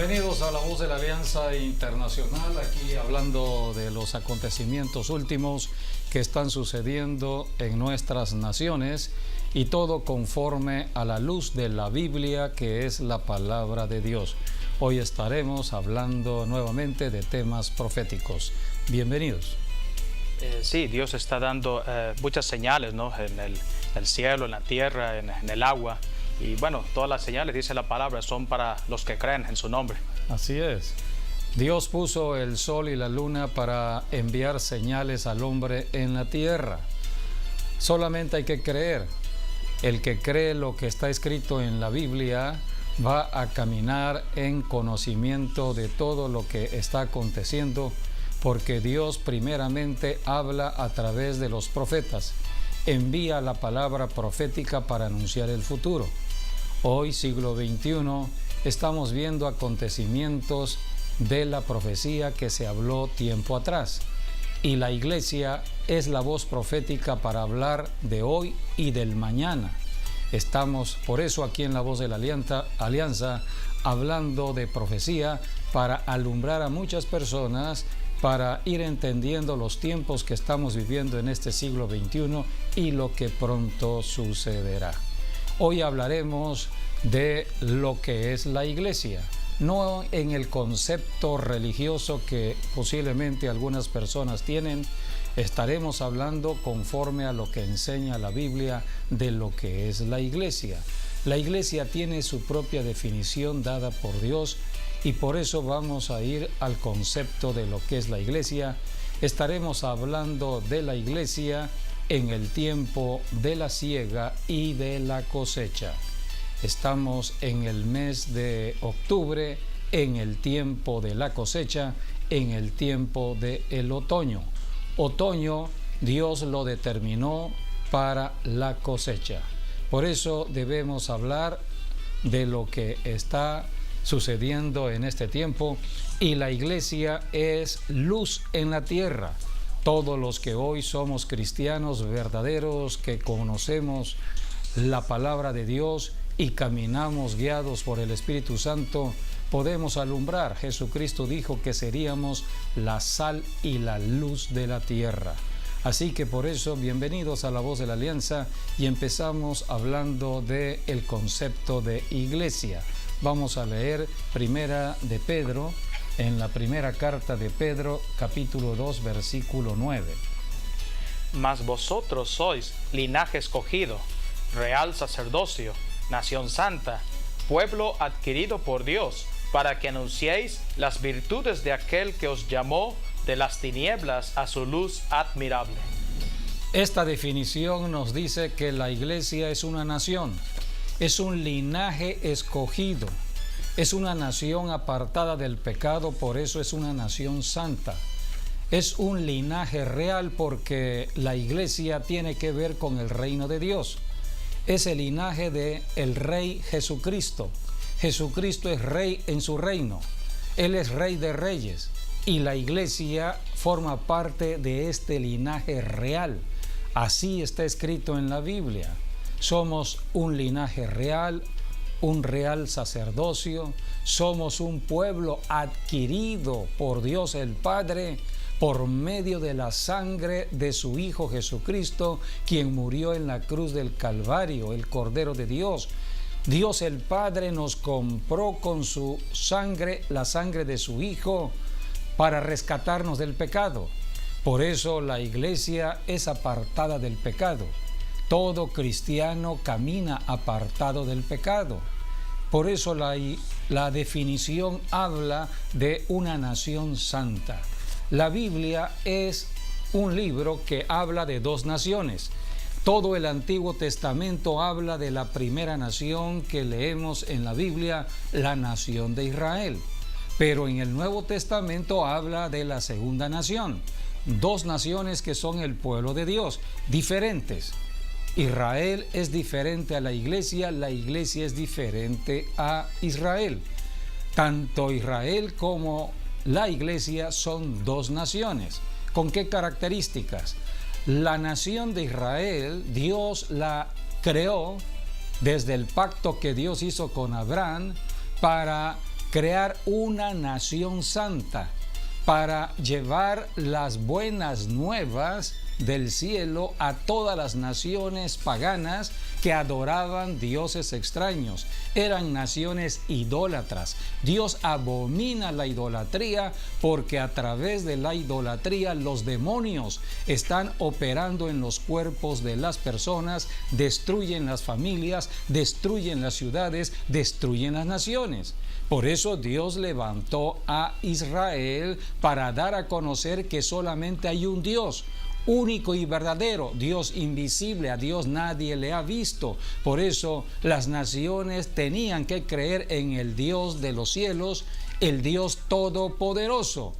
Bienvenidos a La Voz de la Alianza Internacional, aquí hablando de los acontecimientos últimos que están sucediendo en nuestras naciones y todo conforme a la luz de la Biblia, que es la palabra de Dios. Hoy estaremos hablando nuevamente de temas proféticos. Bienvenidos. Sí, Dios está dando muchas señales, ¿no? En el cielo, en la tierra, en el agua. Y bueno, todas las señales, dice la palabra, son para los que creen en su nombre. Así es. Dios puso el sol y la luna para enviar señales al hombre en la tierra. Solamente hay que creer. El que cree lo que está escrito en la Biblia va a caminar en conocimiento de todo lo que está aconteciendo, porque Dios primeramente habla a través de los profetas. Envía la palabra profética para anunciar el futuro. Hoy, siglo XXI, estamos viendo acontecimientos de la profecía que se habló tiempo atrás. Y la iglesia es la voz profética para hablar de hoy y del mañana. Estamos por eso aquí en La Voz de la Alianza hablando de profecía para alumbrar a muchas personas, para ir entendiendo los tiempos que estamos viviendo en este siglo XXI y lo que pronto sucederá. Hoy hablaremos de lo que es la iglesia, no en el concepto religioso que posiblemente algunas personas tienen. Estaremos hablando conforme a lo que enseña la Biblia de lo que es la iglesia. La iglesia tiene su propia definición dada por Dios y por eso vamos a ir al concepto de lo que es la iglesia. Estaremos hablando de la iglesia en el tiempo de la siega y de la cosecha. Estamos en el mes de octubre, en el tiempo de la cosecha, en el tiempo del otoño. Otoño, Dios lo determinó para la cosecha. Por eso debemos hablar de lo que está sucediendo en este tiempo, y la iglesia es luz en la tierra. Todos los que hoy somos cristianos verdaderos, que conocemos la palabra de Dios y caminamos guiados por el Espíritu Santo, podemos alumbrar. Jesucristo dijo que seríamos la sal y la luz de la tierra. Así que por eso, bienvenidos a La Voz de la Alianza, y empezamos hablando del concepto de iglesia. Vamos a leer Primera de Pedro, en la primera carta de Pedro, capítulo 2, versículo 9. Mas vosotros sois linaje escogido, real sacerdocio, nación santa, pueblo adquirido por Dios, para que anunciéis las virtudes de aquel que os llamó de las tinieblas a su luz admirable. Esta definición nos dice que la iglesia es una nación, es un linaje escogido, es una nación apartada del pecado, por eso es una nación santa. Es un linaje real porque la iglesia tiene que ver con el reino de Dios. Es el linaje del Rey Jesucristo. Jesucristo es Rey en su reino. Él es Rey de Reyes. Y la iglesia forma parte de este linaje real. Así está escrito en la Biblia. Somos un linaje real, un real sacerdocio, somos un pueblo adquirido por Dios el Padre por medio de la sangre de su Hijo Jesucristo, quien murió en la cruz del Calvario, el Cordero de Dios. Dios el Padre nos compró con su sangre, la sangre de su Hijo, para rescatarnos del pecado. Por eso la iglesia es apartada del pecado. Todo cristiano camina apartado del pecado. Por eso la definición habla de una nación santa. La Biblia es un libro que habla de dos naciones. Todo el Antiguo Testamento habla de la primera nación que leemos en la Biblia, la nación de Israel. Pero en el Nuevo Testamento habla de la segunda nación. Dos naciones que son el pueblo de Dios, diferentes. Israel es diferente a la iglesia es diferente a Israel. Tanto Israel como la iglesia son dos naciones. ¿Con qué características? La nación de Israel, Dios la creó desde el pacto que Dios hizo con Abraham para crear una nación santa para llevar las buenas nuevas del cielo a todas las naciones paganas que adoraban dioses extraños. Eran naciones idólatras. Dios abomina la idolatría porque a través de la idolatría los demonios están operando en los cuerpos de las personas, destruyen las familias, destruyen las ciudades, destruyen las naciones. Por eso Dios levantó a Israel para dar a conocer que solamente hay un Dios, único y verdadero, Dios invisible. A Dios nadie le ha visto. Por eso las naciones tenían que creer en el Dios de los cielos, el Dios todopoderoso.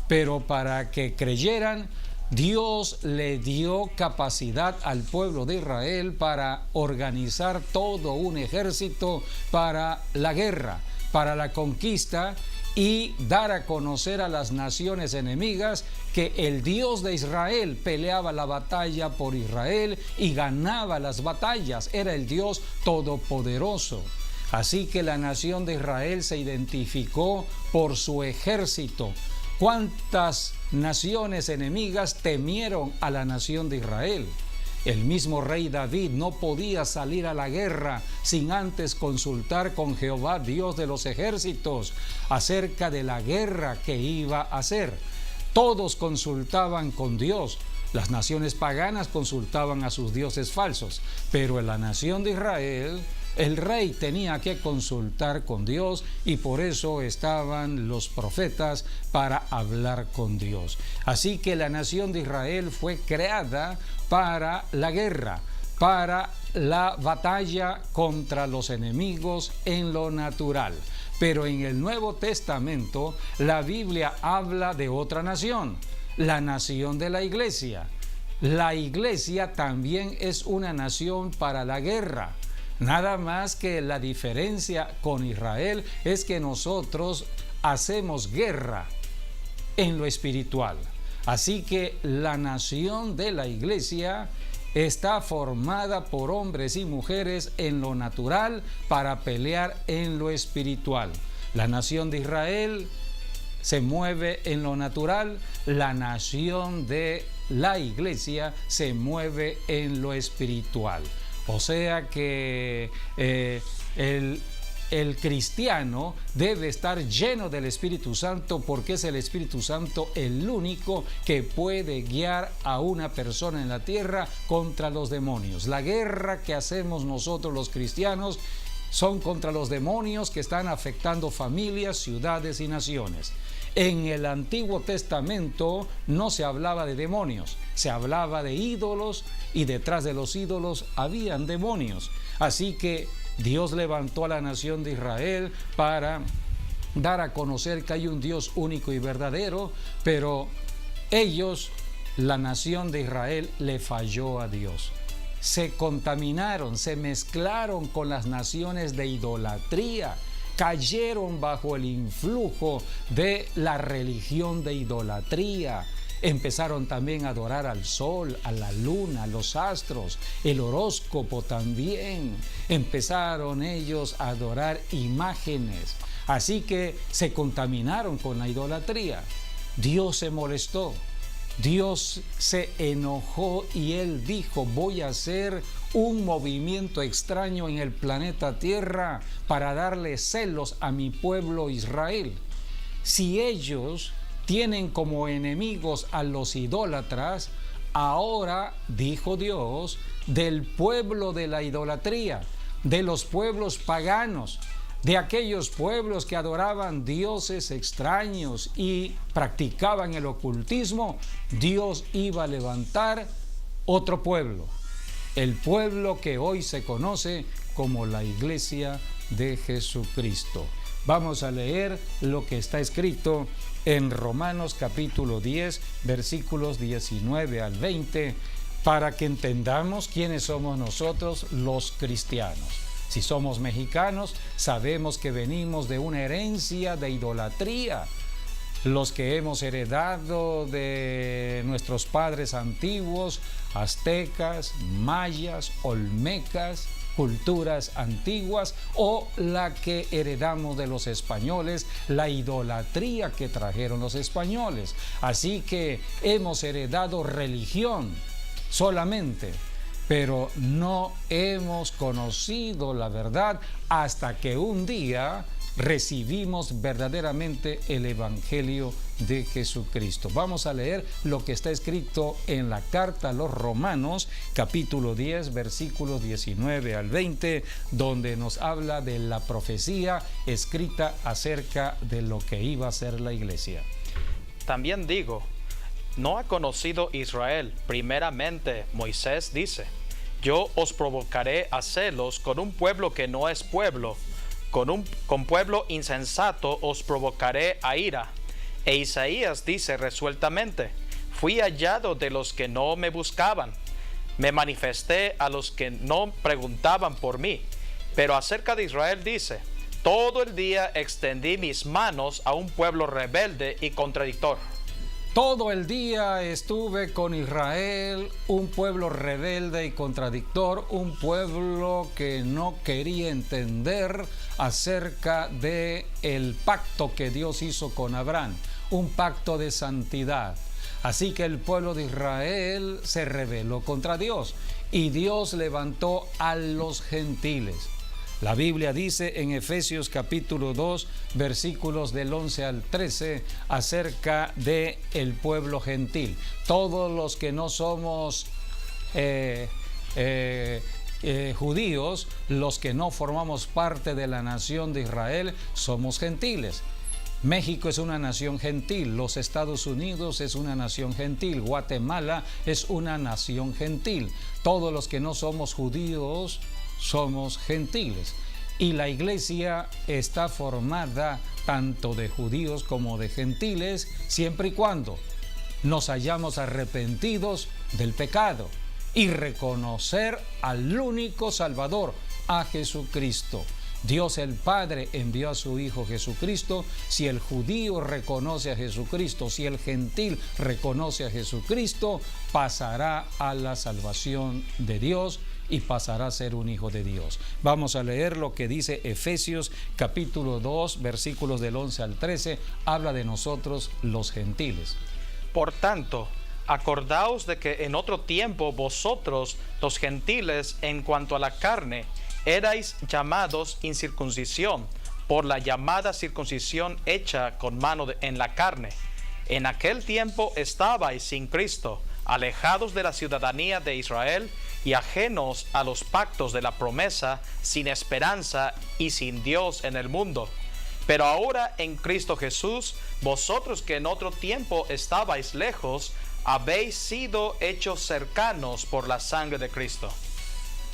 Pero para que creyeran, Dios le dio capacidad al pueblo de Israel para organizar todo un ejército para la guerra, para la conquista, y dar a conocer a las naciones enemigas que el Dios de Israel peleaba la batalla por Israel y ganaba las batallas. Era el Dios todopoderoso. Así que la nación de Israel se identificó por su ejército. ¿Cuántas naciones enemigas temieron a la nación de Israel? El mismo rey David no podía salir a la guerra sin antes consultar con Jehová, Dios de los ejércitos, acerca de la guerra que iba a hacer. Todos consultaban con Dios. Las naciones paganas consultaban a sus dioses falsos, pero en la nación de Israel el rey tenía que consultar con Dios, y por eso estaban los profetas para hablar con Dios. Así que la nación de Israel fue creada para la guerra, para la batalla contra los enemigos en lo natural. Pero en el Nuevo Testamento la Biblia habla de otra nación, la nación de la iglesia. La iglesia también es una nación para la guerra. Nada más que la diferencia con Israel es que nosotros hacemos guerra en lo espiritual. Así que la nación de la iglesia está formada por hombres y mujeres en lo natural para pelear en lo espiritual. La nación de Israel se mueve en lo natural, la nación de la iglesia se mueve en lo espiritual. O sea que el cristiano debe estar lleno del Espíritu Santo, porque es el Espíritu Santo el único que puede guiar a una persona en la tierra contra los demonios. La guerra que hacemos nosotros los cristianos son contra los demonios que están afectando familias, ciudades y naciones. En el Antiguo Testamento no se hablaba de demonios, se hablaba de ídolos, y detrás de los ídolos habían demonios. Así que Dios levantó a la nación de Israel para dar a conocer que hay un Dios único y verdadero, pero ellos, la nación de Israel, le falló a Dios. Se contaminaron, se mezclaron con las naciones de idolatría, cayeron bajo el influjo de la religión de idolatría. Empezaron también a adorar al sol, a la luna, a los astros, el horóscopo también. Empezaron ellos a adorar imágenes. Así que se contaminaron con la idolatría. Dios se molestó. Dios se enojó y Él dijo: voy a hacer un movimiento extraño en el planeta Tierra para darle celos a mi pueblo Israel. Si ellos tienen como enemigos a los idólatras, ahora, dijo Dios, del pueblo de la idolatría, de los pueblos paganos, de aquellos pueblos que adoraban dioses extraños y practicaban el ocultismo, Dios iba a levantar otro pueblo, el pueblo que hoy se conoce como la Iglesia de Jesucristo. Vamos a leer lo que está escrito en Romanos capítulo 10, versículos 19 al 20, para que entendamos quiénes somos nosotros los cristianos. Si somos mexicanos, sabemos que venimos de una herencia de idolatría. Los que hemos heredado de nuestros padres antiguos, aztecas, mayas, olmecas, culturas antiguas o la que heredamos de los españoles, la idolatría que trajeron los españoles. Así que hemos heredado religión solamente, pero no hemos conocido la verdad hasta que un día recibimos verdaderamente el Evangelio de Jesucristo. Vamos a leer lo que está escrito en la carta a los Romanos, capítulo 10, versículos 19 al 20, donde nos habla de la profecía escrita acerca de lo que iba a ser la iglesia. También digo, ¿no ha conocido Israel? Primeramente, Moisés dice, yo os provocaré a celos con un pueblo que no es pueblo, con pueblo insensato os provocaré a ira. E Isaías dice resueltamente, fui hallado de los que no me buscaban, me manifesté a los que no preguntaban por mí. Pero acerca de Israel dice, todo el día extendí mis manos a un pueblo rebelde y contradictor. Todo el día estuve con Israel, un pueblo rebelde y contradictor, un pueblo que no quería entender acerca de el pacto que Dios hizo con Abraham, un pacto de santidad. Así que el pueblo de Israel se rebeló contra Dios y Dios levantó a los gentiles. La Biblia dice en Efesios capítulo 2, versículos del 11 al 13, acerca de el pueblo gentil. Todos los que no somos judíos, los que no formamos parte de la nación de Israel, somos gentiles. México es una nación gentil, los Estados Unidos es una nación gentil, Guatemala es una nación gentil. Todos los que no somos judíos somos gentiles. Y la iglesia está formada tanto de judíos como de gentiles, siempre y cuando nos hayamos arrepentidos del pecado y reconocer al único Salvador, a Jesucristo. Dios el Padre envió a su Hijo Jesucristo. Si el judío reconoce a Jesucristo, si el gentil reconoce a Jesucristo, pasará a la salvación de Dios y pasará a ser un hijo de Dios. Vamos a leer lo que dice Efesios capítulo 2, versículos del 11 al 13. Habla de nosotros los gentiles. Por tanto, acordaos de que en otro tiempo vosotros, los gentiles, en cuanto a la carne, erais llamados incircuncisión, por la llamada circuncisión hecha con mano en la carne. En aquel tiempo estabais sin Cristo, alejados de la ciudadanía de Israel y ajenos a los pactos de la promesa, sin esperanza y sin Dios en el mundo. Pero ahora en Cristo Jesús, vosotros que en otro tiempo estabais lejos, habéis sido hechos cercanos por la sangre de Cristo.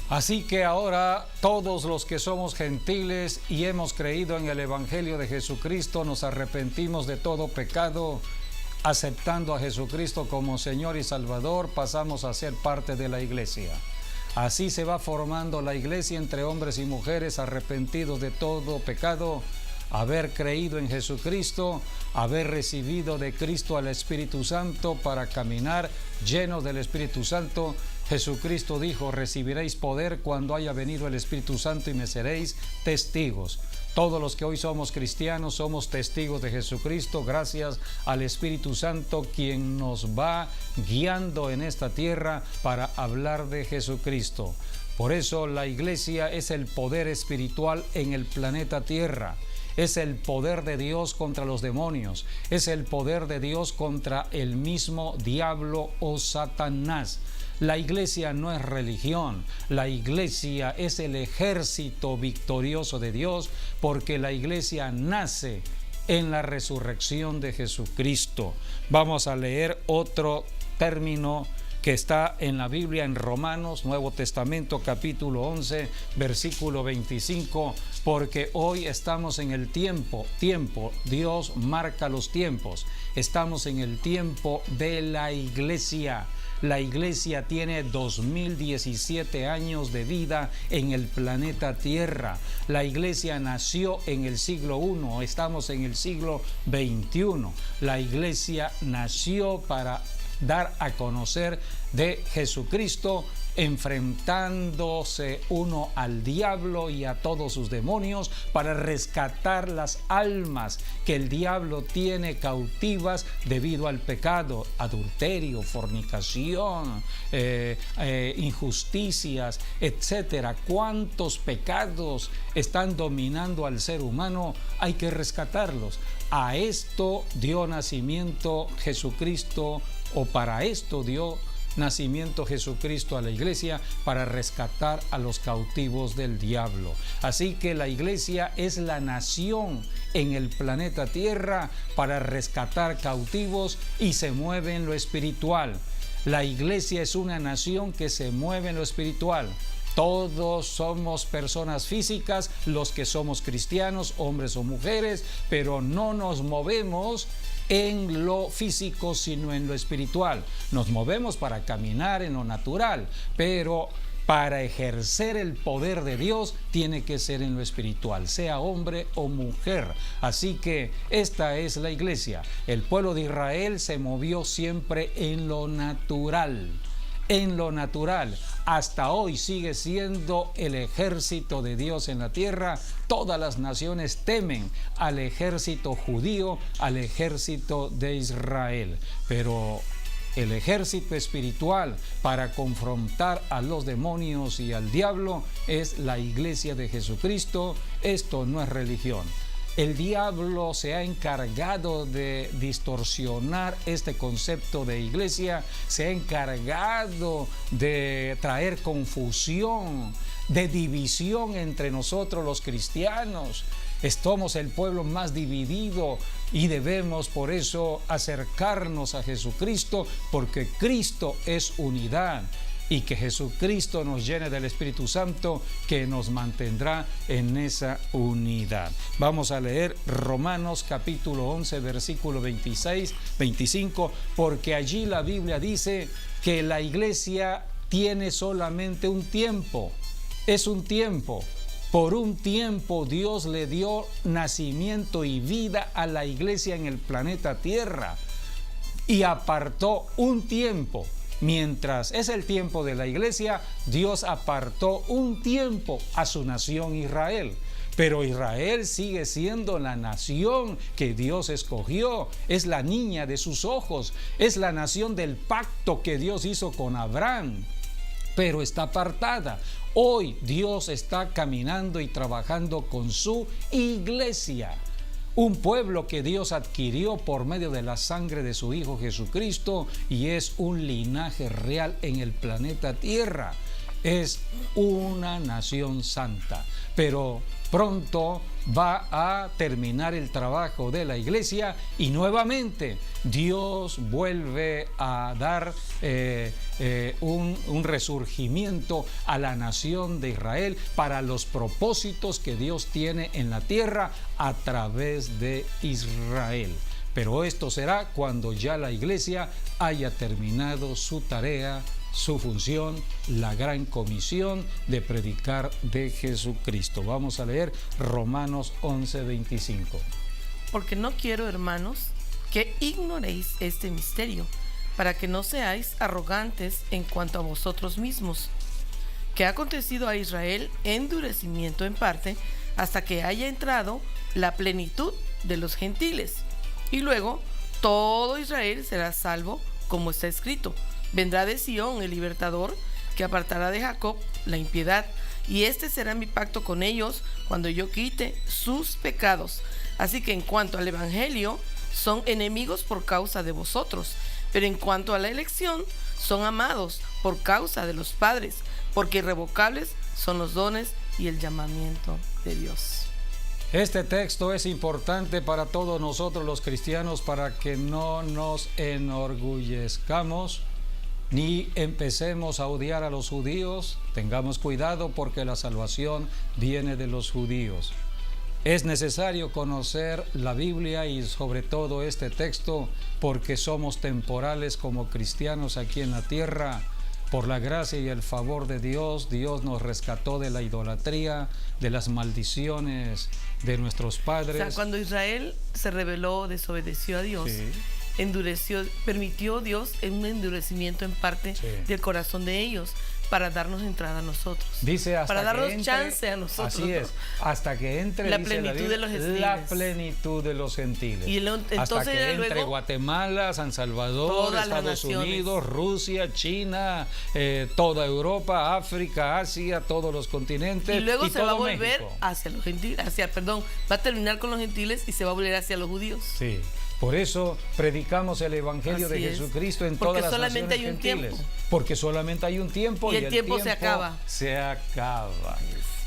Así que ahora todos los que somos gentiles y hemos creído en el Evangelio de Jesucristo, nos arrepentimos de todo pecado, aceptando a Jesucristo como Señor y Salvador, pasamos a ser parte de la iglesia. Así se va formando la iglesia entre hombres y mujeres arrepentidos de todo pecado, haber creído en Jesucristo, haber recibido de Cristo al Espíritu Santo para caminar llenos del Espíritu Santo. Jesucristo dijo, recibiréis poder cuando haya venido el Espíritu Santo y me seréis testigos. Todos los que hoy somos cristianos somos testigos de Jesucristo gracias al Espíritu Santo, quien nos va guiando en esta tierra para hablar de Jesucristo. Por eso la iglesia es el poder espiritual en el planeta Tierra. Es el poder de Dios contra los demonios. Es el poder de Dios contra el mismo diablo o Satanás. La iglesia no es religión, la iglesia es el ejército victorioso de Dios, porque la iglesia nace en la resurrección de Jesucristo. Vamos a leer otro término que está en la Biblia, en Romanos, Nuevo Testamento, capítulo 11, versículo 25, porque hoy estamos en el tiempo, Dios marca los tiempos, estamos en el tiempo de la iglesia. La iglesia tiene 2017 años de vida en el planeta Tierra. La iglesia nació en el siglo I, estamos en el siglo XXI. La iglesia nació para dar a conocer de Jesucristo enfrentándose uno al diablo y a todos sus demonios para rescatar las almas que el diablo tiene cautivas debido al pecado, adulterio, fornicación, injusticias, etcétera. ¿Cuántos pecados están dominando al ser humano? Hay que rescatarlos. A esto dio nacimiento Jesucristo, o para esto dio nacimiento Jesucristo a la iglesia, para rescatar a los cautivos del diablo. Así que la iglesia es la nación en el planeta Tierra para rescatar cautivos y se mueve en lo espiritual. La iglesia es una nación que se mueve en lo espiritual. Todos somos personas físicas, los que somos cristianos, hombres o mujeres, pero no nos movemos en lo físico, sino en lo espiritual. Nos movemos para caminar en lo natural, pero para ejercer el poder de Dios tiene que ser en lo espiritual, sea hombre o mujer. Así que esta es la iglesia. El pueblo de Israel se movió siempre en lo natural. En lo natural, hasta hoy sigue siendo el ejército de Dios en la tierra. Todas las naciones temen al ejército judío, al ejército de Israel. Pero el ejército espiritual para confrontar a los demonios y al diablo es la iglesia de Jesucristo. Esto no es religión. El diablo se ha encargado de distorsionar este concepto de iglesia, se ha encargado de traer confusión, de división entre nosotros los cristianos. Somos el pueblo más dividido y debemos por eso acercarnos a Jesucristo, porque Cristo es unidad. Y que Jesucristo nos llene del Espíritu Santo, que nos mantendrá en esa unidad. Vamos a leer Romanos capítulo 11, versículo 25, porque allí la Biblia dice que la iglesia tiene solamente un tiempo. Es un tiempo. Por un tiempo Dios le dio nacimiento y vida a la iglesia en el planeta Tierra y apartó un tiempo. Mientras es el tiempo de la iglesia, Dios apartó un tiempo a su nación Israel. Pero Israel sigue siendo la nación que Dios escogió, es la niña de sus ojos, es la nación del pacto que Dios hizo con Abraham, pero está apartada. Hoy Dios está caminando y trabajando con su iglesia. Un pueblo que Dios adquirió por medio de la sangre de su Hijo Jesucristo y es un linaje real en el planeta Tierra. Es una nación santa, pero pronto va a terminar el trabajo de la iglesia y nuevamente Dios vuelve a dar un resurgimiento a la nación de Israel para los propósitos que Dios tiene en la tierra a través de Israel. Pero esto será cuando ya la iglesia haya terminado su tarea, su función, la gran comisión de predicar de Jesucristo. Vamos a leer Romanos 11:25. Porque no quiero, hermanos, que ignoréis este misterio, para que no seáis arrogantes en cuanto a vosotros mismos, que ha acontecido a Israel endurecimiento en parte, hasta que haya entrado la plenitud de los gentiles. Y luego todo Israel será salvo, como está escrito: vendrá de Sión el libertador, que apartará de Jacob la impiedad, y este será mi pacto con ellos cuando yo quite sus pecados. Así que en cuanto al evangelio, son enemigos por causa de vosotros, pero en cuanto a la elección, son amados por causa de los padres, porque irrevocables son los dones y el llamamiento de Dios. Este texto es importante para todos nosotros los cristianos, para que no nos enorgullezcamos ni empecemos a odiar a los judíos. Tengamos cuidado, porque la salvación viene de los judíos. Es necesario conocer la Biblia y sobre todo este texto, porque somos temporales como cristianos aquí en la tierra. Por la gracia y el favor de Dios, Dios nos rescató de la idolatría, de las maldiciones de nuestros padres. O sea, cuando Israel se rebeló, desobedeció a Dios, permitió Dios un endurecimiento en parte del corazón de ellos, para darnos entrada a nosotros. Dice hasta para darnos que entre, chance a nosotros. Así es, hasta que entre la dice plenitud de los gentiles. La plenitud de los gentiles. Y entonces hasta que entre luego, Guatemala, San Salvador, Estados Unidos, Rusia, China, toda Europa, África, Asia, todos los continentes. Y luego se va a volver México. Hacia los gentiles, va a terminar con los gentiles y se va a volver hacia los judíos. Sí. Por eso predicamos el Evangelio Así de es. Jesucristo en Porque todas las solamente naciones hay un gentiles. tiempo. Porque solamente hay un tiempo y el tiempo se acaba. Se acaba.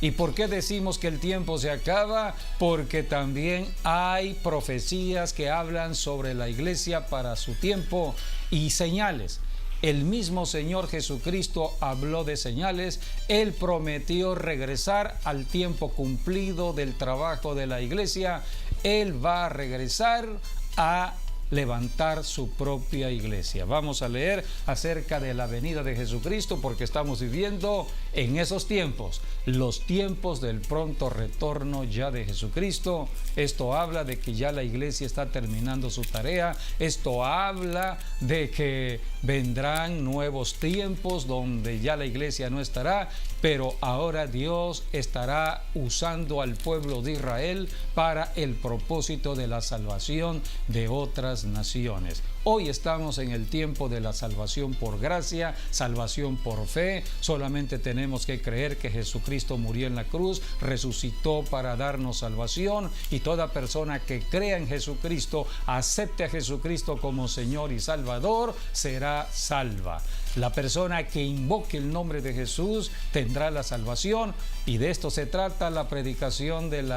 ¿Y por qué decimos que el tiempo se acaba? Porque también hay profecías que hablan sobre la iglesia para su tiempo y señales. El mismo Señor Jesucristo habló de señales. Él prometió regresar al tiempo cumplido del trabajo de la iglesia. Él va a regresar a levantar su propia iglesia. Vamos a leer acerca de la venida de Jesucristo porque estamos viviendo en esos tiempos, los tiempos del pronto retorno ya de Jesucristo. Esto habla de que ya la iglesia está terminando su tarea. Esto habla de que vendrán nuevos tiempos donde ya la iglesia no estará, pero ahora Dios estará usando al pueblo de Israel para el propósito de la salvación de otras naciones. Hoy estamos en el tiempo de la salvación por gracia, salvación por fe. Solamente tenemos que creer que Jesucristo murió en la cruz, resucitó para darnos salvación, y toda persona que crea en Jesucristo, acepte a Jesucristo como Señor y Salvador, será salva. La persona que invoque el nombre de Jesús tendrá la salvación, y de esto se trata la predicación del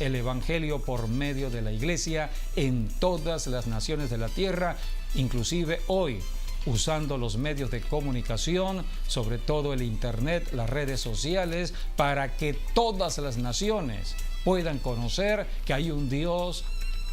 Evangelio por medio de la iglesia en todas las naciones de la tierra, inclusive hoy, usando los medios de comunicación, sobre todo el internet, las redes sociales, para que todas las naciones puedan conocer que hay un Dios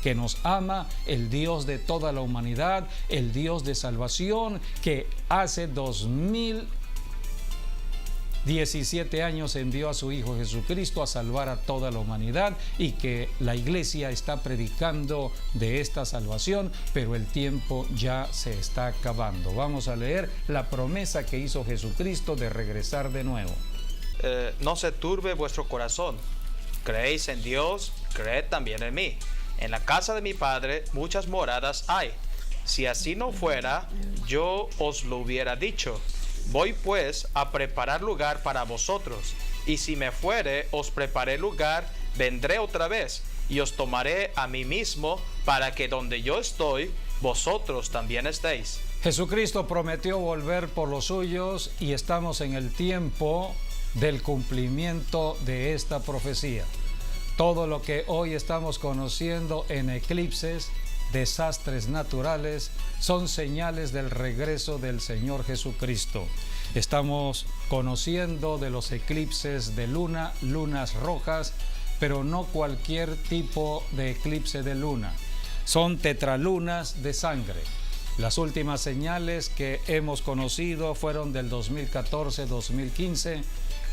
que nos ama, el Dios de toda la humanidad, el Dios de salvación, que hace 2017 años envió a su Hijo Jesucristo a salvar a toda la humanidad, y que la iglesia está predicando de esta salvación, pero el tiempo ya se está acabando. Vamos a leer la promesa que hizo Jesucristo de regresar de nuevo. No se turbe vuestro corazón. Creéis en Dios, creed también en mí. En la casa de mi Padre muchas moradas hay. Si así no fuera, yo os lo hubiera dicho. Voy pues a preparar lugar para vosotros, y si me fuere, os preparé lugar, vendré otra vez, y os tomaré a mí mismo, para que donde yo estoy, vosotros también estéis. Jesucristo prometió volver por los suyos, y estamos en el tiempo del cumplimiento de esta profecía. Todo lo que hoy estamos conociendo en eclipses, desastres naturales, son señales del regreso del Señor Jesucristo. Estamos conociendo de los eclipses de luna, lunas rojas, pero no cualquier tipo de eclipse de luna. Son tetralunas de sangre. Las últimas señales que hemos conocido fueron del 2014-2015.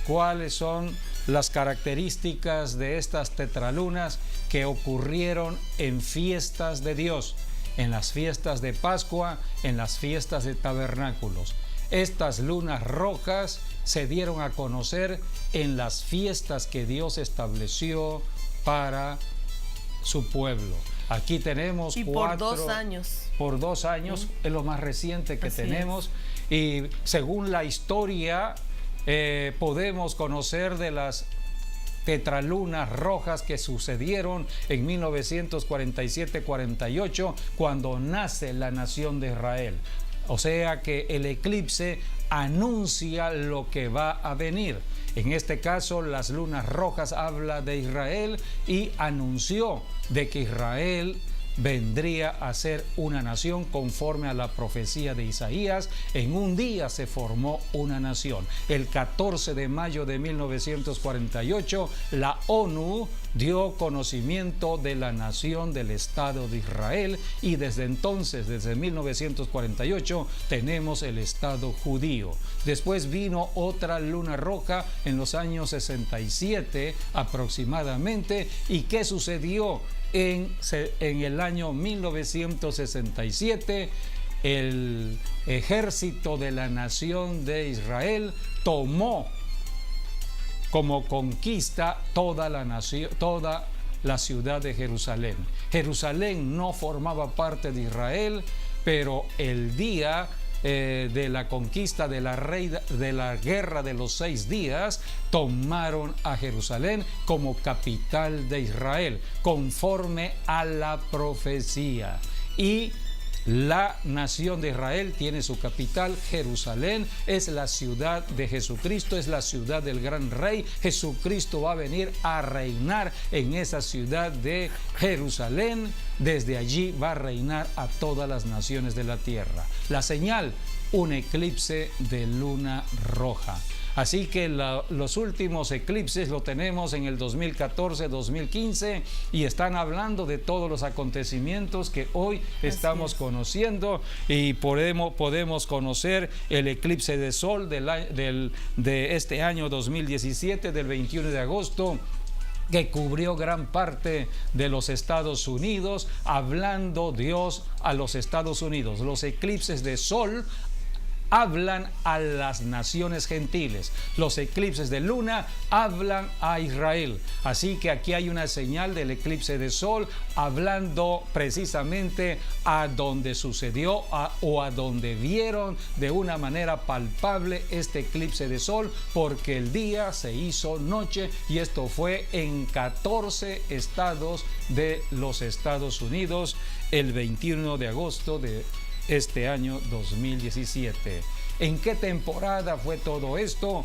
¿Cuáles son las características de estas tetralunas que ocurrieron en fiestas de Dios, en las fiestas de Pascua, en las fiestas de tabernáculos? Estas lunas rojas se dieron a conocer en las fiestas que Dios estableció para su pueblo. Aquí tenemos por 2 años. Por 2 años, es lo más reciente que tenemos. Y según la historia, podemos conocer de las tetralunas rojas que sucedieron en 1947-48, cuando nace la nación de Israel. O sea que el eclipse anuncia lo que va a venir. En este caso, las lunas rojas habla de Israel, y anunció de que Israel vendría a ser una nación conforme a la profecía de Isaías. En un día se formó una nación. El 14 de mayo de 1948, la ONU dio conocimiento de la nación del Estado de Israel, y desde entonces, desde 1948, tenemos el Estado judío. Después vino otra luna roja en los años 67 aproximadamente. ¿Y qué sucedió? En el año 1967, el ejército de la nación de Israel tomó como conquista toda la nación, toda la ciudad de Jerusalén. Jerusalén no formaba parte de Israel, pero el día de la conquista de la guerra de los 6 días, tomaron a Jerusalén como capital de Israel, conforme a la profecía. Y la nación de Israel tiene su capital, Jerusalén, es la ciudad de Jesucristo, es la ciudad del gran rey. Jesucristo va a venir a reinar en esa ciudad de Jerusalén. Desde allí va a reinar a todas las naciones de la tierra. La señal, un eclipse de luna roja. Así que los últimos eclipses lo tenemos en el 2014, 2015 y están hablando de todos los acontecimientos que hoy estamos conociendo, y podemos conocer el eclipse de sol de este año 2017, del 21 de agosto, que cubrió gran parte de los Estados Unidos, hablando Dios a los Estados Unidos. Los eclipses de sol hablan a las naciones gentiles. Los eclipses de luna hablan a Israel. Así que aquí hay una señal del eclipse de sol hablando precisamente a donde sucedió o a donde vieron de una manera palpable este eclipse de sol, porque el día se hizo noche, y esto fue en 14 estados de los Estados Unidos el 21 de agosto de este año 2017. ¿En qué temporada fue todo esto?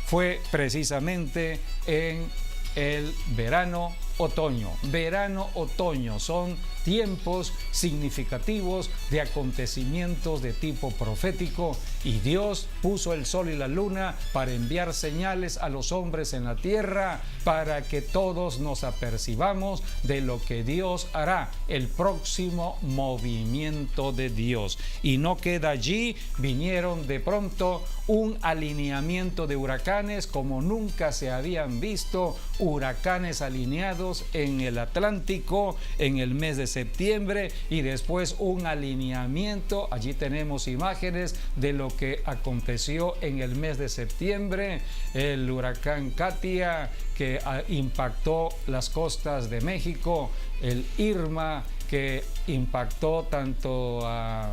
Fue precisamente en el verano-otoño. Verano-otoño son tiempos significativos de acontecimientos de tipo profético, y Dios puso el sol y la luna para enviar señales a los hombres en la tierra, para que todos nos apercibamos de lo que Dios hará, el próximo movimiento de Dios. Y no queda allí, vinieron de pronto un alineamiento de huracanes como nunca se habían visto, huracanes alineados en el Atlántico en el mes de septiembre, y después un alineamiento. Allí tenemos imágenes de lo que aconteció en el mes de septiembre, el huracán Katia que impactó las costas de México, el Irma que impactó tanto a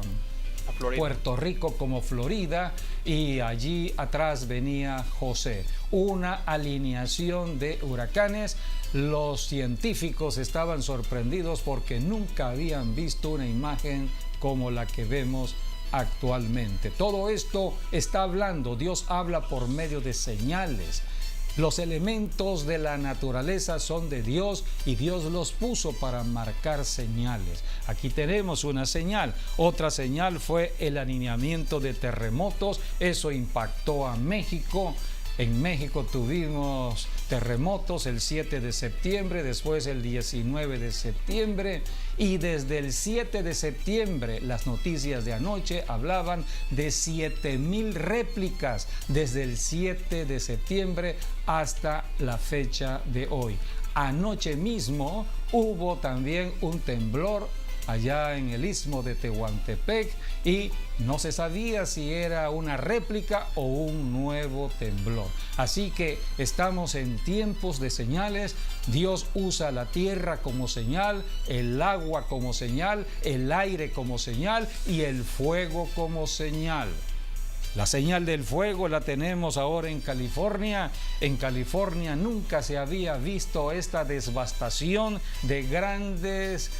Puerto Rico como Florida, y allí atrás venía José. Una alineación de huracanes. Los científicos estaban sorprendidos porque nunca habían visto una imagen como la que vemos actualmente. Todo esto está hablando, Dios habla por medio de señales. Los elementos de la naturaleza son de Dios, y Dios los puso para marcar señales. Aquí tenemos una señal. Otra señal fue el alineamiento de terremotos. Eso impactó a México. En México tuvimos terremotos el 7 de septiembre, después el 19 de septiembre, y desde el 7 de septiembre, las noticias de anoche hablaban de 7,000 réplicas desde el 7 de septiembre hasta la fecha de hoy. Anoche mismo hubo también un temblor allá en el istmo de Tehuantepec, y no se sabía si era una réplica o un nuevo temblor. Así que estamos en tiempos de señales. Dios usa la tierra como señal, el agua como señal, el aire como señal y el fuego como señal. La señal del fuego la tenemos ahora en California. En California nunca se había visto esta devastación de grandes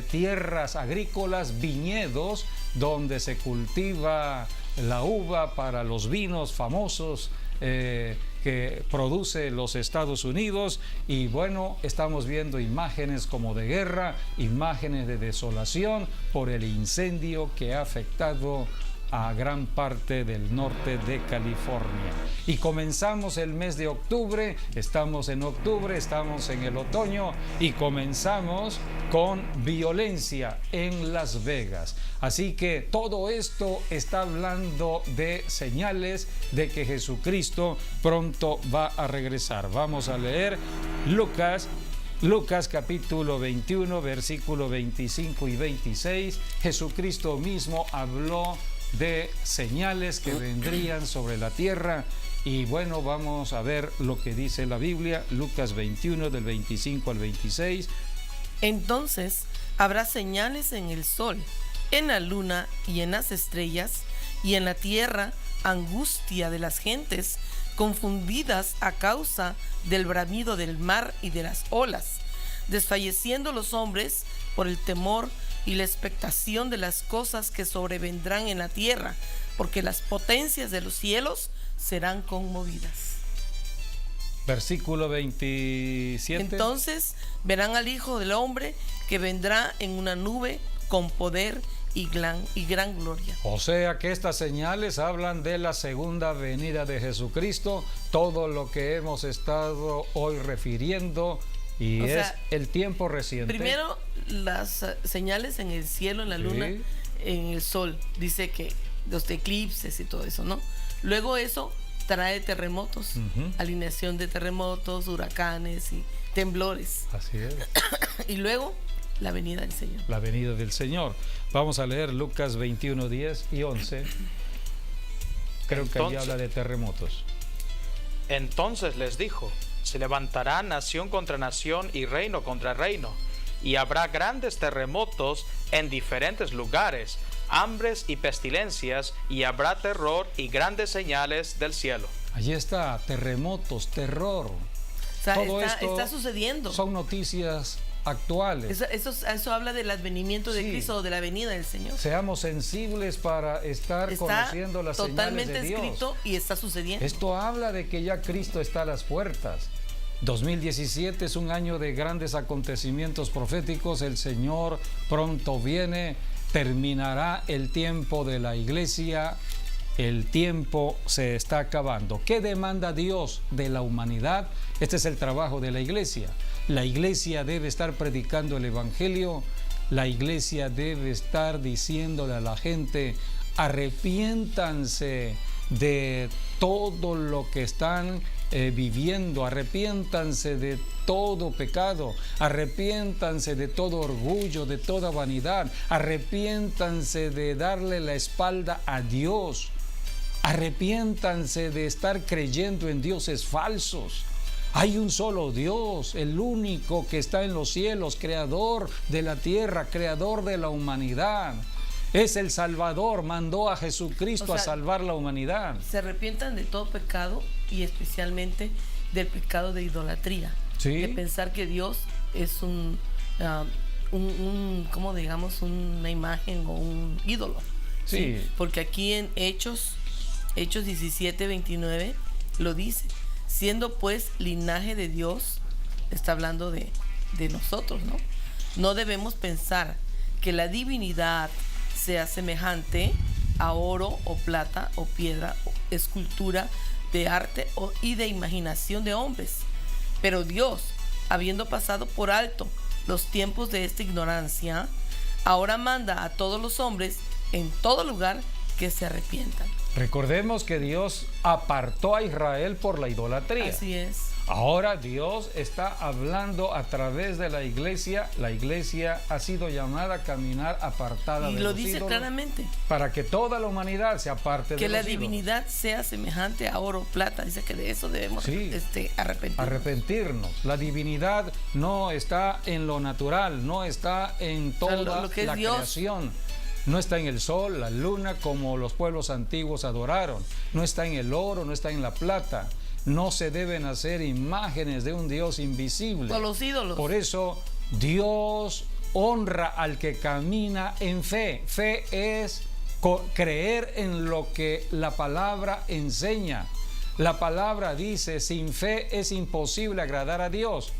tierras agrícolas, viñedos, donde se cultiva la uva para los vinos famosos que produce los Estados Unidos. Y bueno, estamos viendo imágenes como de guerra, imágenes de desolación por el incendio que ha afectado a gran parte del norte de California. Y comenzamos el mes de octubre, estamos en octubre, estamos en el otoño, y comenzamos con violencia en Las Vegas. Así que todo esto está hablando de señales de que Jesucristo pronto va a regresar. Vamos a leer Lucas Lucas capítulo 21, versículo 25 y 26, Jesucristo mismo habló de señales que vendrían sobre la tierra. Y bueno, vamos a ver lo que dice la Biblia, Lucas 21, del 25 al 26. Entonces habrá señales en el sol, en la luna y en las estrellas, y en la tierra angustia de las gentes, confundidas a causa del bramido del mar y de las olas, desfalleciendo los hombres por el temor y la expectación de las cosas que sobrevendrán en la tierra, porque las potencias de los cielos serán conmovidas. Versículo 27. Entonces verán al Hijo del Hombre que vendrá en una nube con poder y gran gloria. O sea que estas señales hablan de la segunda venida de Jesucristo, todo lo que hemos estado hoy refiriendo, y O es sea, el tiempo reciente. Primero, las señales en el cielo, en la luna, en el sol. Dice que los eclipses y todo eso, ¿no? Luego eso trae terremotos, alineación de terremotos, huracanes y temblores. Así es. Y luego la venida del Señor. La venida del Señor. Vamos a leer Lucas 21, 10 y 11. Creo que allí habla de terremotos. Entonces les dijo: se levantará nación contra nación y reino contra reino, y habrá grandes terremotos en diferentes lugares, hambres y pestilencias, y habrá terror y grandes señales del cielo. Allí está, terremotos, terror. O sea, Todo esto está sucediendo. son noticias actuales. Eso habla del advenimiento de Cristo, o de la venida del Señor. Seamos sensibles para estar conociendo las señales de Dios. Totalmente escrito y está sucediendo. Esto habla de que ya Cristo está a las puertas. 2017 es un año de grandes acontecimientos proféticos. El Señor pronto viene, terminará el tiempo de la iglesia. El tiempo se está acabando. ¿Qué demanda Dios de la humanidad? Este es el trabajo de la iglesia. La iglesia debe estar predicando el evangelio. La iglesia debe estar diciéndole a la gente: arrepiéntanse de todo lo que están viviendo, arrepiéntanse de todo pecado, arrepiéntanse de todo orgullo, de toda vanidad, arrepiéntanse de darle la espalda a Dios, arrepiéntanse de estar creyendo en dioses falsos. Hay un solo Dios, el único que está en los cielos, creador de la tierra, creador de la humanidad. Es el Salvador, mandó a Jesucristo a salvar la humanidad. Se arrepientan de todo pecado y especialmente del pecado de idolatría. ¿Sí? De pensar que Dios es como digamos, una imagen o un ídolo. Sí. Porque aquí en Hechos 17, 29 lo dice: siendo pues linaje de Dios, está hablando de nosotros, ¿no? No debemos pensar que la divinidad sea semejante a oro o plata o piedra o escultura de arte y de imaginación de hombres. Pero Dios, habiendo pasado por alto los tiempos de esta ignorancia, ahora manda a todos los hombres en todo lugar que se arrepientan. Recordemos que Dios apartó a Israel por la idolatría. Así es. Ahora Dios está hablando a través de la iglesia. La iglesia ha sido llamada a caminar apartada de los ídolos. Y lo dice claramente. Para que toda la humanidad se aparte de los ídolos. Que la divinidad sea semejante a oro o plata. Dice que de eso debemos arrepentirnos. La divinidad no está en lo natural, no está en toda lo que es la creación. No está en el sol, la luna, como los pueblos antiguos adoraron. No está en el oro, no está en la plata. No se deben hacer imágenes de un Dios invisible. Con los ídolos. Por eso Dios honra al que camina en fe. Fe es creer en lo que la palabra enseña. La palabra dice: sin fe es imposible agradar a Dios.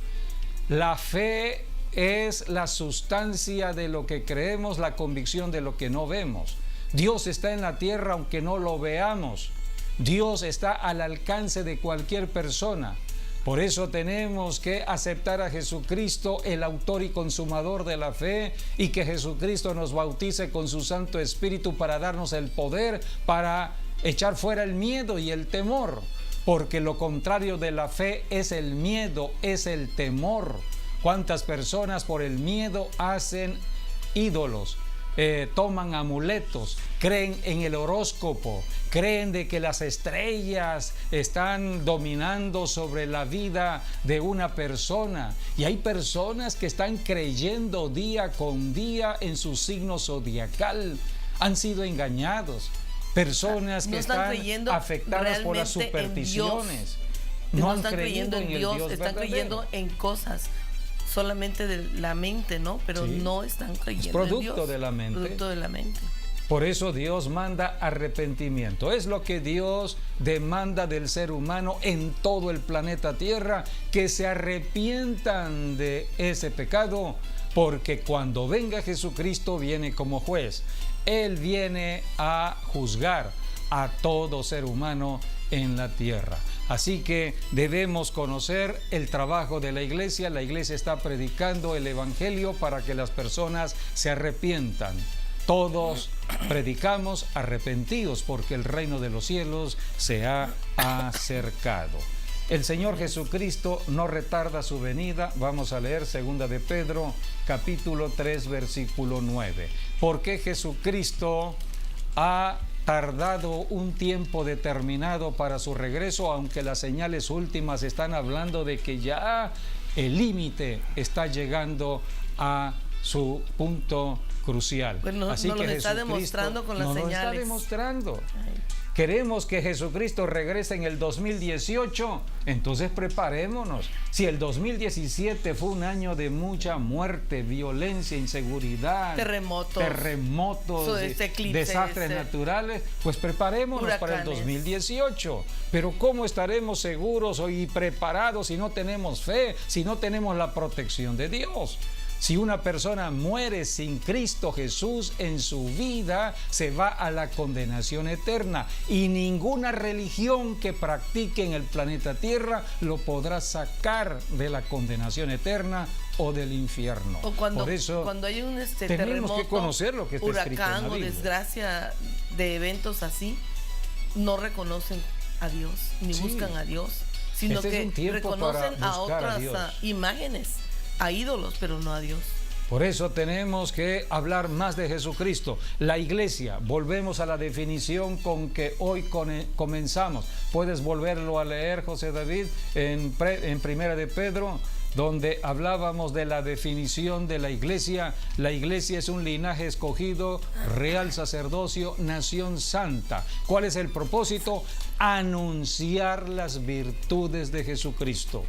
La fe es la sustancia de lo que creemos, la convicción de lo que no vemos. Dios está en la tierra aunque no lo veamos. Dios está al alcance de cualquier persona. Por eso tenemos que aceptar a Jesucristo, el autor y consumador de la fe, y que Jesucristo nos bautice con su Santo Espíritu para darnos el poder para echar fuera el miedo y el temor. Porque lo contrario de la fe es el miedo, es el temor. ¿Cuántas personas por el miedo hacen ídolos? Toman amuletos, creen en el horóscopo, creen de que las estrellas están dominando sobre la vida de una persona, y hay personas que están creyendo día con día en su signo zodiacal. Han sido engañados, personas que están afectadas por las supersticiones. No están creyendo en Dios, están creyendo en cosas solamente de la mente, ¿no? Pero sí, no están creyendo en Dios. Producto de la mente. Producto de la mente. Por eso Dios manda arrepentimiento. Es lo que Dios demanda del ser humano en todo el planeta Tierra, que se arrepientan de ese pecado, porque cuando venga Jesucristo viene como juez. Él viene a juzgar a todo ser humano en la tierra. Así que debemos conocer el trabajo de la iglesia. La iglesia está predicando el evangelio para que las personas se arrepientan. Todos predicamos arrepentidos porque el reino de los cielos se ha acercado. El Señor Jesucristo no retarda su venida. Vamos a leer 2 de Pedro, capítulo 3, versículo 9. Porque Jesucristo ha tardado un tiempo determinado para su regreso, aunque las señales últimas están hablando de que ya el límite está llegando a su punto crucial. Bueno, así que Jesucristo está demostrando con las señales. Lo está demostrando. Queremos que Jesucristo regrese en el 2018, entonces preparémonos. Si el 2017 fue un año de mucha muerte, violencia, inseguridad, terremotos, desastres naturales, pues preparémonos para el 2018. Pero ¿cómo estaremos seguros y preparados si no tenemos fe, si no tenemos la protección de Dios? Si una persona muere sin Cristo Jesús en su vida, se va a la condenación eterna, y ninguna religión que practique en el planeta Tierra lo podrá sacar de la condenación eterna o del infierno. O cuando, por eso cuando hay un tenemos terremoto, que conocer lo que está escrito en la huracán o Biblia. Desgracia de eventos así, no reconocen a Dios ni buscan a Dios, sino que reconocen a otras imágenes, a ídolos, pero no a Dios. Por eso tenemos que hablar más de Jesucristo. La iglesia, volvemos a la definición con que hoy comenzamos. Puedes volverlo a leer, José David, en Primera de Pedro, donde hablábamos de la definición de la iglesia. La iglesia es un linaje escogido, real sacerdocio, nación santa. ¿Cuál es el propósito? Anunciar las virtudes de Jesucristo.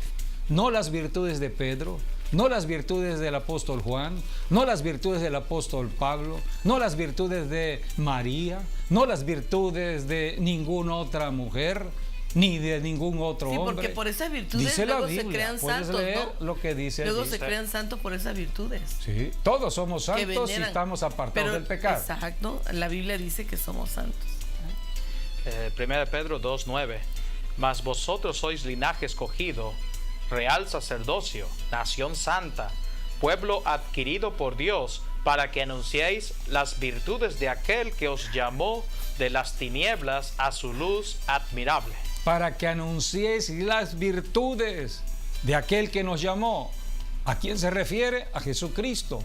No las virtudes de Pedro, no las virtudes del apóstol Juan, no las virtudes del apóstol Pablo, no las virtudes de María, no las virtudes de ninguna otra mujer, ni de ningún otro hombre. Porque por esas virtudes dice luego se crean santos, leer, ¿no? Lo que dice luego se crean santos por esas virtudes. Sí, todos somos santos si estamos apartados del pecado. Exacto, la Biblia dice que somos santos. 1 Pedro 2:9. Mas vosotros sois linaje escogido, real sacerdocio, nación santa, pueblo adquirido por Dios, para que anunciéis las virtudes de aquel que os llamó de las tinieblas a su luz admirable. Para que anunciéis las virtudes de aquel que nos llamó. ¿A quién se refiere? A Jesucristo.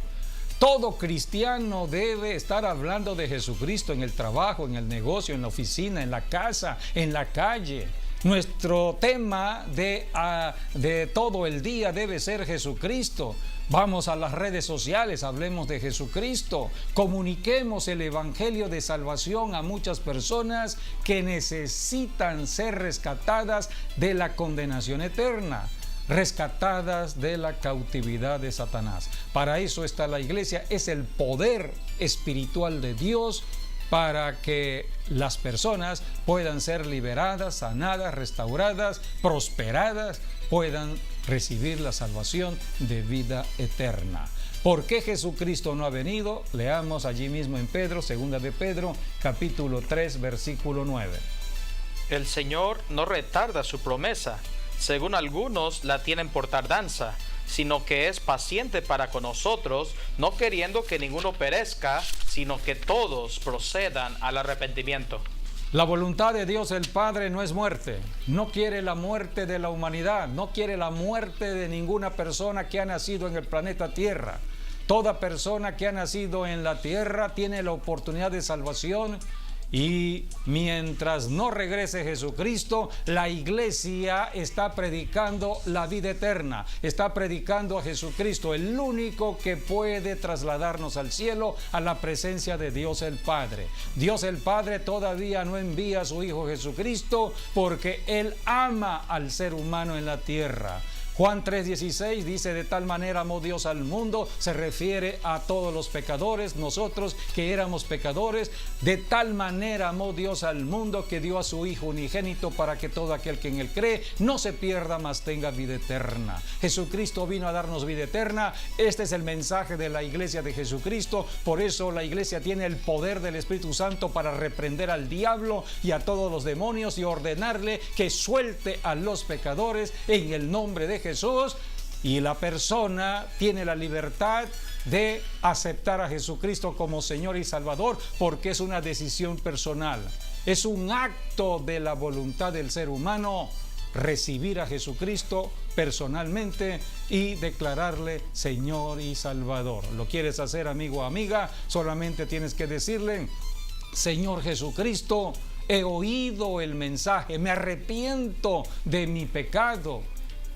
Todo cristiano debe estar hablando de Jesucristo en el trabajo, en el negocio, en la oficina, en la casa, en la calle. Nuestro tema de todo el día debe ser Jesucristo. Vamos a las redes sociales, hablemos de Jesucristo. Comuniquemos el evangelio de salvación a muchas personas que necesitan ser rescatadas de la condenación eterna, rescatadas de la cautividad de Satanás. Para eso está la iglesia, es el poder espiritual de Dios para que las personas puedan ser liberadas, sanadas, restauradas, prosperadas, puedan recibir la salvación de vida eterna. ¿Por qué Jesucristo no ha venido? Leamos allí mismo en Pedro, 2 de Pedro, capítulo 3, versículo 9. El Señor no retarda su promesa, según algunos la tienen por tardanza, sino que es paciente para con nosotros, no queriendo que ninguno perezca, sino que todos procedan al arrepentimiento. La voluntad de Dios el Padre no es muerte. No quiere la muerte de la humanidad. No quiere la muerte de ninguna persona que ha nacido en el planeta Tierra. Toda persona que ha nacido en la tierra tiene la oportunidad de salvación. Y mientras no regrese Jesucristo, la iglesia está predicando la vida eterna, está predicando a Jesucristo, el único que puede trasladarnos al cielo, a la presencia de Dios el Padre. Dios el Padre todavía no envía a su Hijo Jesucristo porque Él ama al ser humano en la tierra. Juan 3:16 dice: de tal manera amó Dios al mundo, se refiere a todos los pecadores, nosotros que éramos pecadores. De tal manera amó Dios al mundo que dio a su Hijo unigénito para que todo aquel que en Él cree no se pierda, mas tenga vida eterna. Jesucristo vino a darnos vida eterna. Este es el mensaje de la iglesia de Jesucristo. Por eso la iglesia tiene el poder del Espíritu Santo para reprender al diablo y a todos los demonios y ordenarle que suelte a los pecadores en el nombre de Jesús, y la persona tiene la libertad de aceptar a Jesucristo como Señor y Salvador, porque es una decisión personal, es un acto de la voluntad del ser humano recibir a Jesucristo personalmente y declararle Señor y Salvador. ¿Lo quieres hacer, amigo o amiga? Solamente tienes que decirle: Señor Jesucristo, he oído el mensaje, me arrepiento de mi pecado.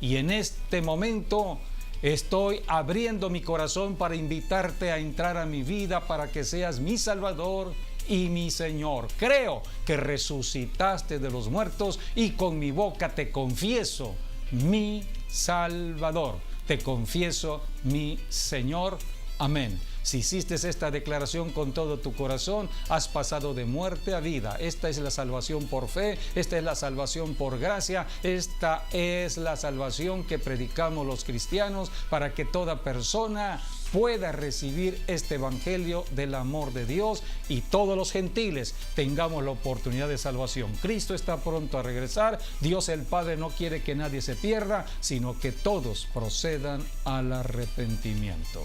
Y en este momento estoy abriendo mi corazón para invitarte a entrar a mi vida para que seas mi Salvador y mi Señor. Creo que resucitaste de los muertos y con mi boca te confieso mi Salvador. Te confieso mi Señor. Amén. Si hiciste esta declaración con todo tu corazón, has pasado de muerte a vida. Esta es la salvación por fe, esta es la salvación por gracia, esta es la salvación que predicamos los cristianos para que toda persona pueda recibir este evangelio del amor de Dios y todos los gentiles tengamos la oportunidad de salvación. Cristo está pronto a regresar. Dios el Padre no quiere que nadie se pierda, sino que todos procedan al arrepentimiento.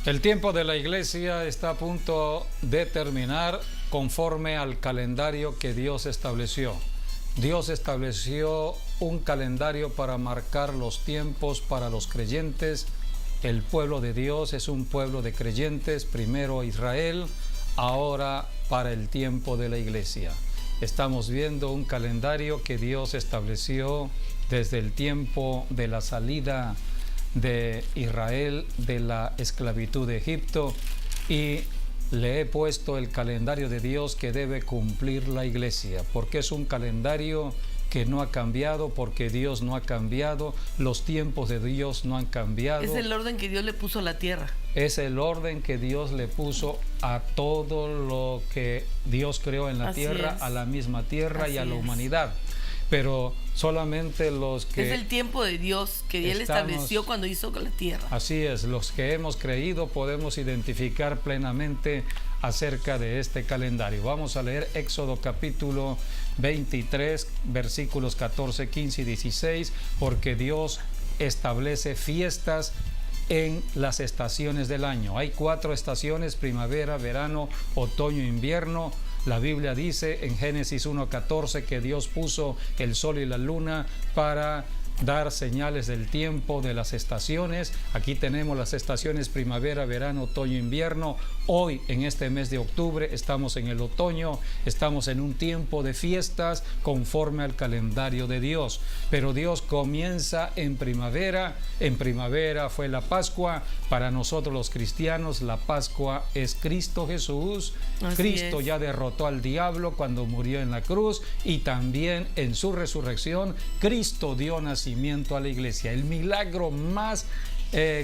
El tiempo de la iglesia está a punto de terminar conforme al calendario que Dios estableció. Dios estableció un calendario para marcar los tiempos para los creyentes. El pueblo de Dios es un pueblo de creyentes, primero Israel, ahora para el tiempo de la iglesia. Estamos viendo un calendario que Dios estableció desde el tiempo de la salida de Israel de la esclavitud de Egipto, y le he puesto el calendario de Dios que debe cumplir la iglesia, porque es un calendario que no ha cambiado, porque Dios no ha cambiado, los tiempos de Dios no han cambiado. Es el orden que Dios le puso a la tierra. Es el orden que Dios le puso a todo lo que Dios creó en la tierra, a la misma tierra y a la humanidad. Pero solamente los que... Es el tiempo de Dios que Él estableció cuando hizo la tierra. Así es, los que hemos creído podemos identificar plenamente acerca de este calendario. Vamos a leer Éxodo capítulo 23, versículos 14, 15 y 16, porque Dios establece fiestas en las estaciones del año. Hay 4 estaciones: primavera, verano, otoño, invierno. La Biblia dice en Génesis 1:14 que Dios puso el sol y la luna para dar señales del tiempo de las estaciones. Aquí tenemos las estaciones primavera, verano, otoño, invierno. Hoy, en este mes de octubre, estamos en el otoño, estamos en un tiempo de fiestas conforme al calendario de Dios. Pero Dios comienza en primavera. En primavera fue la Pascua. Para nosotros los cristianos, la Pascua es Cristo Jesús. Cristo ya derrotó al diablo cuando murió en la cruz, y también en su resurrección Cristo dio nacimiento a la iglesia. El milagro más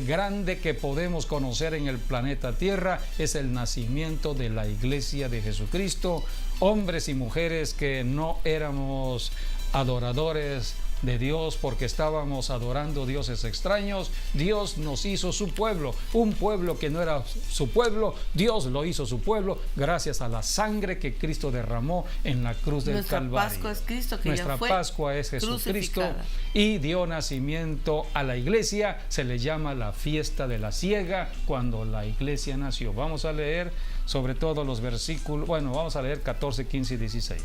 grande que podemos conocer en el planeta Tierra es el nacimiento de la iglesia de Jesucristo. Hombres y mujeres que no éramos adoradores de Dios porque estábamos adorando dioses extraños, Dios nos hizo su pueblo, un pueblo que no era su pueblo. Dios lo hizo su pueblo gracias a la sangre que Cristo derramó en la cruz del Calvario. Nuestra Pascua es Cristo, que Nuestra ya fue Pascua es Jesucristo y dio nacimiento a la iglesia. Se le llama la fiesta de la siega cuando la iglesia nació. Vamos a leer sobre todo los versículos, bueno, vamos a leer 14, 15 y 16.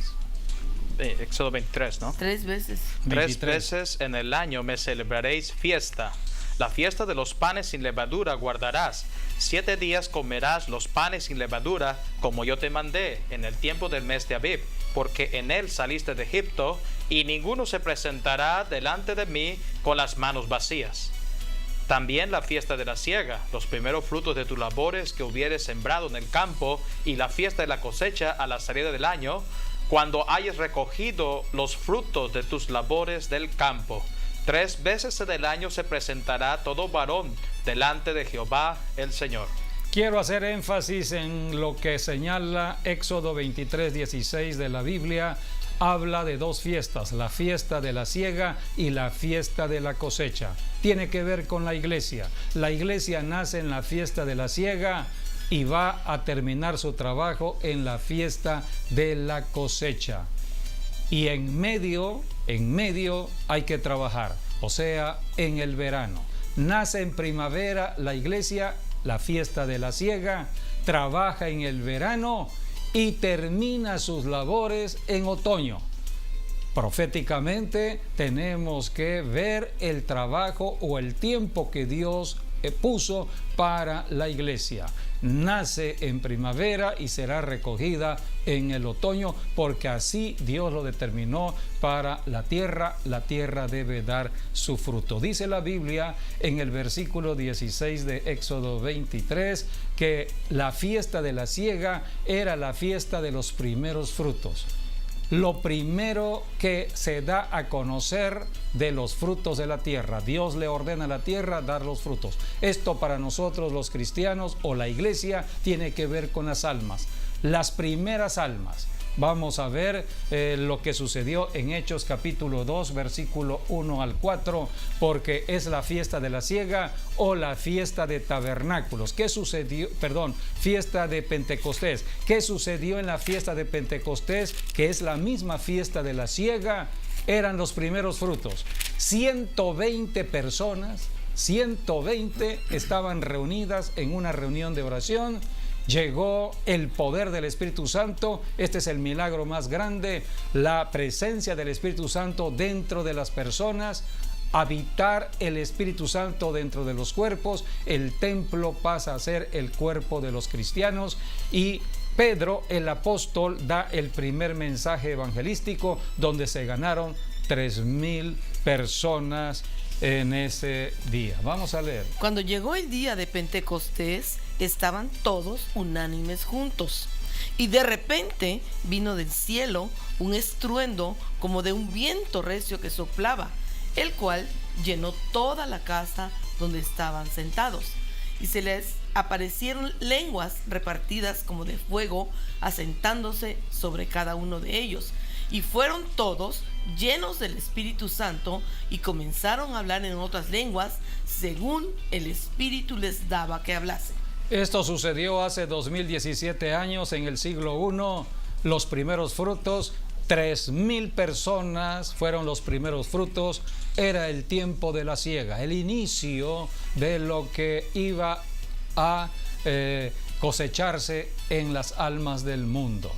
Éxodo 23, ¿no? 3 veces. 3 veces en el año me celebraréis fiesta. La fiesta de los panes sin levadura guardarás. 7 días comerás los panes sin levadura, como yo te mandé en el tiempo del mes de Abib, porque en él saliste de Egipto, y ninguno se presentará delante de mí con las manos vacías. También la fiesta de la siega, los primeros frutos de tus labores que hubieres sembrado en el campo, y la fiesta de la cosecha a la salida del año, cuando hayas recogido los frutos de tus labores del campo. 3 veces en el año se presentará todo varón delante de Jehová el Señor. Quiero hacer énfasis en lo que señala Éxodo 23, 16 de la Biblia. Habla de 2 fiestas, la fiesta de la siega y la fiesta de la cosecha. Tiene que ver con la iglesia. La iglesia nace en la fiesta de la siega y va a terminar su trabajo en la fiesta de la cosecha. Y en medio hay que trabajar, o sea, en el verano. Nace en primavera la iglesia, la fiesta de la siega, trabaja en el verano y termina sus labores en otoño. Proféticamente tenemos que ver el trabajo o el tiempo que Dios puso para la iglesia. Nace en primavera y será recogida en el otoño, porque así Dios lo determinó para la tierra. La tierra debe dar su fruto. Dice la Biblia en el versículo 16 de Éxodo 23 que la fiesta de la siega era la fiesta de los primeros frutos. Lo primero que se da a conocer de los frutos de la tierra. Dios le ordena a la tierra dar los frutos. Esto para nosotros los cristianos o la iglesia tiene que ver con las almas. Las primeras almas. Vamos a ver lo que sucedió en Hechos capítulo 2, versículo 1 al 4, porque es la fiesta de la siega o la fiesta de tabernáculos. ¿Qué sucedió? Fiesta de Pentecostés. ¿Qué sucedió en la fiesta de Pentecostés? Que es la misma fiesta de la siega. Eran los primeros frutos. 120 personas, 120 estaban reunidas en una reunión de oración. Llegó el poder del Espíritu Santo. Este es el milagro más grande, la presencia del Espíritu Santo dentro de las personas, habitar el Espíritu Santo dentro de los cuerpos. El templo pasa a ser el cuerpo de los cristianos y Pedro, el apóstol, da el primer mensaje evangelístico donde se ganaron 3,000 personas en ese día. Vamos a leer. Cuando llegó el día de Pentecostés, estaban todos unánimes juntos. Y de repente vino del cielo un estruendo como de un viento recio que soplaba, el cual llenó toda la casa donde estaban sentados. Y se les aparecieron lenguas repartidas como de fuego, asentándose sobre cada uno de ellos. Y fueron todos llenos del Espíritu Santo y comenzaron a hablar en otras lenguas según el Espíritu les daba que hablasen. Esto sucedió hace 2017 años, en el siglo I. Los primeros frutos, 3,000 personas fueron los primeros frutos. Era el tiempo de la siega, el inicio de lo que iba a cosecharse en las almas del mundo.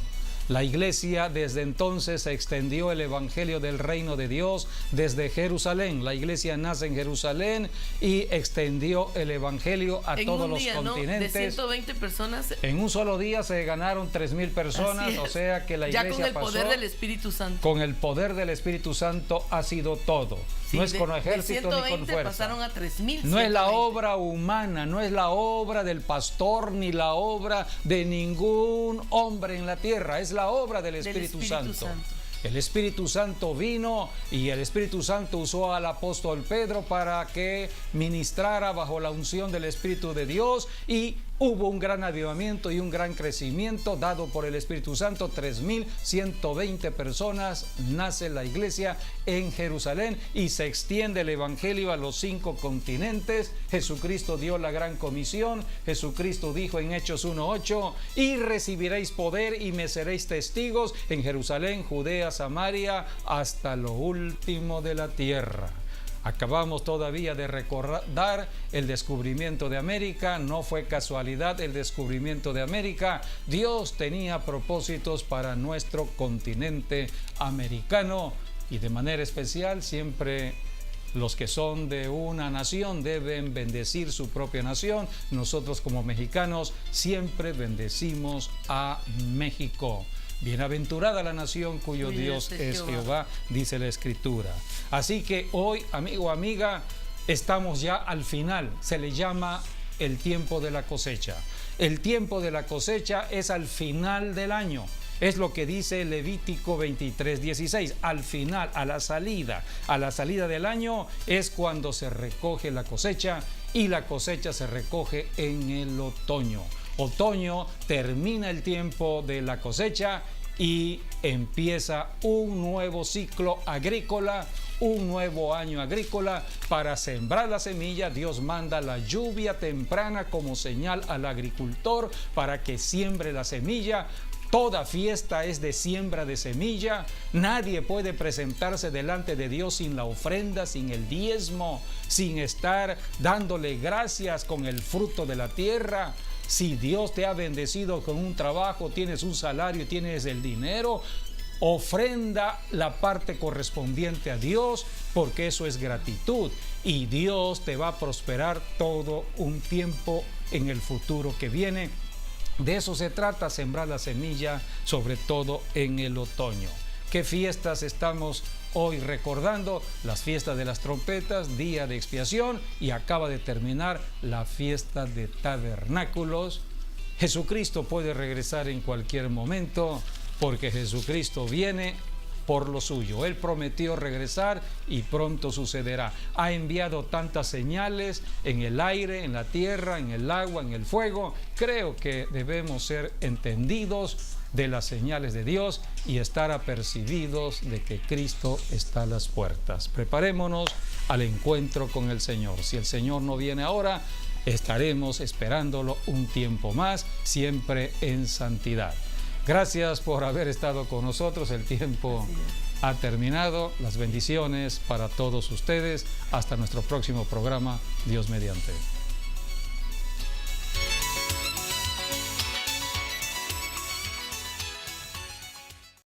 La iglesia desde entonces extendió el evangelio del reino de Dios desde Jerusalén. La iglesia nace en Jerusalén y extendió el evangelio a todos los continentes. De 120 personas. En un solo día se ganaron 3,000 personas, o sea que la iglesia ya con el pasó, poder del Espíritu Santo. Con el poder del Espíritu Santo ha sido todo. Sí, no es con ejército ni con fuerza. Pasaron a 3,000. No es la obra humana, no es la obra del pastor ni la obra de ningún hombre en la tierra, es la obra del Espíritu Santo. El Espíritu Santo vino y el Espíritu Santo usó al apóstol Pedro para que ministrara bajo la unción del Espíritu de Dios, y hubo un gran avivamiento y un gran crecimiento dado por el Espíritu Santo. 3,120 personas, nace la iglesia en Jerusalén y se extiende el evangelio a los 5 continentes. Jesucristo dio la gran comisión. Jesucristo dijo en Hechos 1:8: y recibiréis poder y me seréis testigos en Jerusalén, Judea, Samaria, hasta lo último de la tierra. Acabamos todavía de recordar el descubrimiento de América. No fue casualidad el descubrimiento de América. Dios tenía propósitos para nuestro continente americano, y de manera especial siempre los que son de una nación deben bendecir su propia nación. Nosotros como mexicanos siempre bendecimos a México. Bienaventurada la nación cuyo Dios es Jehová, dice la Escritura. Así que hoy, amigo, amiga, estamos ya al final. Se le llama el tiempo de la cosecha. El tiempo de la cosecha es al final del año. Es lo que dice Levítico 23:16. Al final, a la salida del año es cuando se recoge la cosecha, y la cosecha se recoge en el otoño. Otoño termina el tiempo de la cosecha y empieza un nuevo ciclo agrícola, un nuevo año agrícola. Para sembrar la semilla, Dios manda la lluvia temprana como señal al agricultor para que siembre la semilla. Toda fiesta es de siembra de semilla. Nadie puede presentarse delante de Dios sin la ofrenda, sin el diezmo, sin estar dándole gracias con el fruto de la tierra. Si Dios te ha bendecido con un trabajo, tienes un salario, tienes el dinero, ofrenda la parte correspondiente a Dios, porque eso es gratitud, y Dios te va a prosperar todo un tiempo en el futuro que viene. De eso se trata, sembrar la semilla, sobre todo en el otoño. ¿Qué fiestas estamos hoy recordando? Las fiestas de las trompetas, día de expiación, y acaba de terminar la fiesta de tabernáculos. Jesucristo puede regresar en cualquier momento, porque Jesucristo viene por lo suyo. Él prometió regresar y pronto sucederá. Ha enviado tantas señales en el aire, en la tierra, en el agua, en el fuego. Creo que debemos ser entendidos de las señales de Dios y estar apercibidos de que Cristo está a las puertas. Preparémonos al encuentro con el Señor. Si el Señor no viene ahora, estaremos esperándolo un tiempo más, siempre en santidad. Gracias por haber estado con nosotros. El tiempo ha terminado. Las bendiciones para todos ustedes. Hasta nuestro próximo programa, Dios mediante.